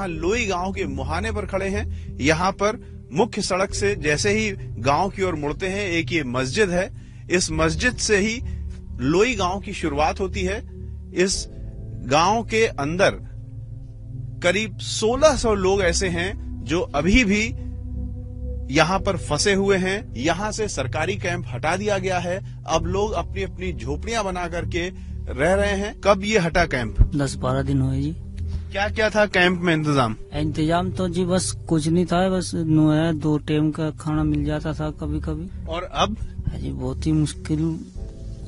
यहाँ लोई गांव के मुहाने पर खड़े हैं। यहाँ पर मुख्य सड़क से जैसे ही गांव की ओर मुड़ते हैं, एक ये मस्जिद है। इस मस्जिद से ही लोई गांव की शुरुआत होती है। इस गांव के अंदर करीब 1600 लोग ऐसे हैं जो अभी भी यहाँ पर फंसे हुए हैं। यहाँ से सरकारी कैंप हटा दिया गया है। अब लोग अपनी अपनी झोपड़ियां बना करके रह रहे हैं। कब ये हटा कैंप? 10-12 दिन हुए जी। क्या क्या था कैंप में इंतजाम? इंतजाम तो जी बस कुछ नहीं था, बस 2 टाइम का खाना मिल जाता था कभी कभी। और अब जी बहुत ही मुश्किल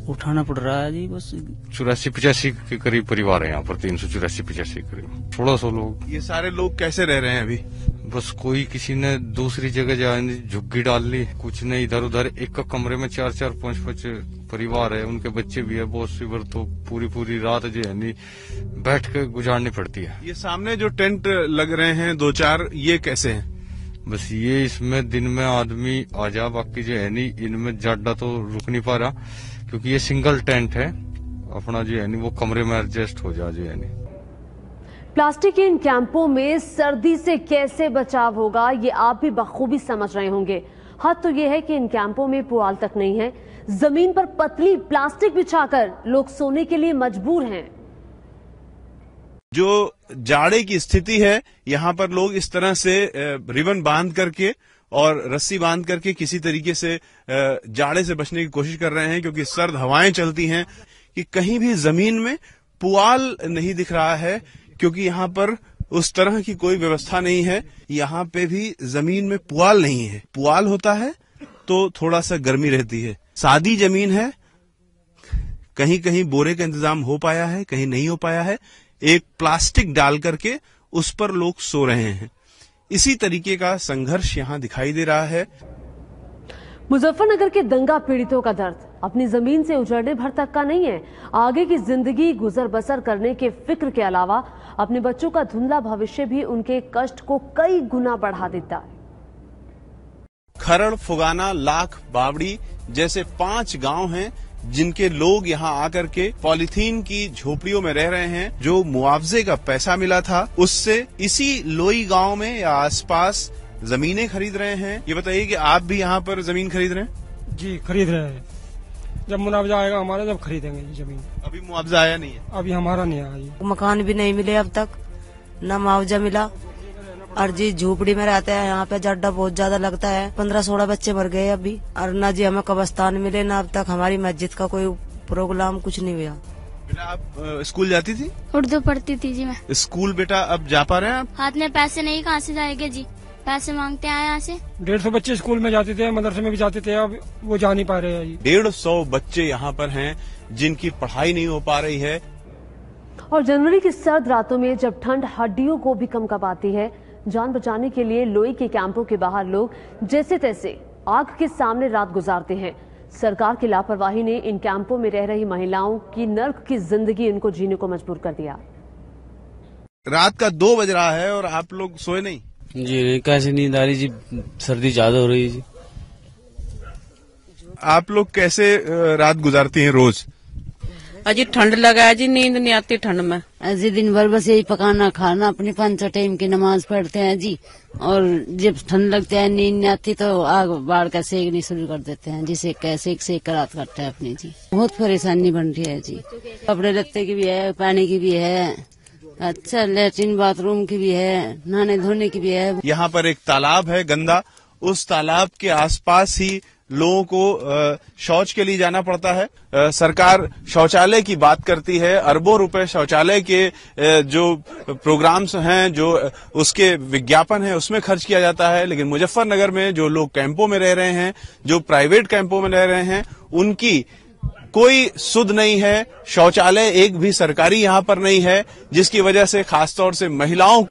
उठाना पड़ रहा है जी। बस 84-85 के करीब परिवार है यहाँ पर, 384-85 करीब 1600 लोग। ये सारे लोग कैसे रह रहे हैं अभी? बस कोई किसी ने दूसरी जगह जाने झुग्गी डाल ली, कुछ ने इधर उधर। एक कमरे में 4-4, 5-5 परिवार है, उनके बच्चे भी है। बहुत सी बार तो पूरी रात जो है नहीं बैठ के गुजारनी पड़ती है। ये सामने जो टेंट लग रहे हैं 2-4, ये कैसे हैं? बस ये इसमें दिन में आदमी आ जा, बाकी जो है नहीं इनमें जाडा तो रुक नहीं पा रहा, क्योंकि ये सिंगल टेंट है अपना जो है नहीं, वो कमरे में एडजस्ट हो जा जो है नहीं। प्लास्टिक के इन कैंपों में सर्दी से कैसे बचाव होगा, ये आप भी बखूबी समझ रहे होंगे। हद तो ये है कि इन कैंपों में पुआल तक नहीं है। जमीन पर पतली प्लास्टिक बिछाकर लोग सोने के लिए मजबूर हैं। जो जाड़े की स्थिति है, यहाँ पर लोग इस तरह से रिबन बांध करके और रस्सी बांध करके किसी तरीके से जाड़े से बचने की कोशिश कर रहे हैं, क्योंकि सर्द हवाएं चलती हैं। कि कहीं भी जमीन में पुआल नहीं दिख रहा है, क्योंकि यहाँ पर उस तरह की कोई व्यवस्था नहीं है। यहाँ पे भी जमीन में पुआल नहीं है। पुआल होता है तो थोड़ा सा गर्मी रहती है। सादी जमीन है, कहीं कहीं बोरे का इंतजाम हो पाया है, कहीं नहीं हो पाया है। एक प्लास्टिक डाल करके उस पर लोग सो रहे हैं। इसी तरीके का संघर्ष यहाँ दिखाई दे रहा है। मुजफ्फरनगर के दंगा पीड़ितों का दर्द अपनी जमीन से उजड़ने भर तक का नहीं है। आगे की जिंदगी गुजर बसर करने के फिक्र के अलावा अपने बच्चों का धुंधला भविष्य भी उनके कष्ट को कई गुना बढ़ा देता है। खरड़, फुगाना, लाख, बावड़ी जैसे 5 गांव हैं जिनके लोग यहाँ आकर के पॉलीथीन की झोपड़ियों में रह रहे हैं। जो मुआवजे का पैसा मिला था उससे इसी लोई गांव में या आसपास जमीनें खरीद रहे हैं। ये बताइए कि आप भी यहाँ पर जमीन खरीद रहे हैं? जी खरीद रहे हैं। जब मुआवजा आएगा हमारा जब खरीदेंगे जमीन। अभी मुआवजा आया नहीं है? अभी हमारा नहीं आया जी। मकान भी नहीं मिले अब तक, न मुआवजा मिला। और जी झोपड़ी में रहते हैं, यहाँ पे जड्डा बहुत ज्यादा लगता है। 15-16 बच्चे मर गए अभी। और न जी हमें कब्रिस्तान मिले, न अब तक हमारी मस्जिद का कोई प्रोग्राम कुछ नहीं हुआ। बेटा आप स्कूल जाती थी? उर्दू पढ़ती थी जी मैं। स्कूल बेटा अब जा पा रहे हैं आप? हाथ में पैसे नहीं, कहाँ से जाएंगे जी? पैसे मांगते हैं यहाँ से। 150 बच्चे स्कूल में जाते थे, मदरसे में भी जाते थे, अब वो जा नहीं पा रहे हैं जी। 150 बच्चे यहाँ पर हैं जिनकी पढ़ाई नहीं हो पा रही है। और जनवरी की सर्द रातों में जब ठंड हड्डियों को भी कंपकपाती है, जान बचाने के लिए लोई के कैंपों के बाहर लोग जैसे तैसे आग के सामने रात गुजारते हैं। सरकार की लापरवाही ने इन कैंपों में रह रही महिलाओं की नर्क की जिंदगी इनको जीने को मजबूर कर दिया। रात का 2 बज रहा है और आप लोग सोए नहीं? जी कैसे नींद आ रही जी, सर्दी ज्यादा हो रही जी। आप लोग कैसे रात गुजारती हैं रोज? अजी ठंड लगा है जी, नींद नहीं आती ठंड में। ऐसे दिन भर बस यही पकाना खाना, अपनी 5 टाइम की नमाज पढ़ते हैं जी। और जब ठंड लगती है नींद नहीं आती तो आग बाढ़ का सेकनी शुरू कर देते हैं, जिसे कैसे सेक कर रात काटते हैं अपनी जी। बहुत परेशानी बन रही है जी। कपड़े लत्ते की भी है, पानी की भी है, अच्छा लेट्रिन बाथरूम की भी है, नहाने धोने की भी है। यहाँ पर एक तालाब है गंदा, उस तालाब के आसपास ही लोगों को शौच के लिए जाना पड़ता है। सरकार शौचालय की बात करती है, अरबों रुपए शौचालय के जो प्रोग्राम्स हैं, जो उसके विज्ञापन है, उसमें खर्च किया जाता है। लेकिन मुजफ्फरनगर में जो लोग कैंपों में रह रहे हैं, जो प्राइवेट कैंपों में रह रहे हैं, उनकी कोई सुध नहीं है। शौचालय एक भी सरकारी यहाँ पर नहीं है, जिसकी वजह से खासतौर से महिलाओं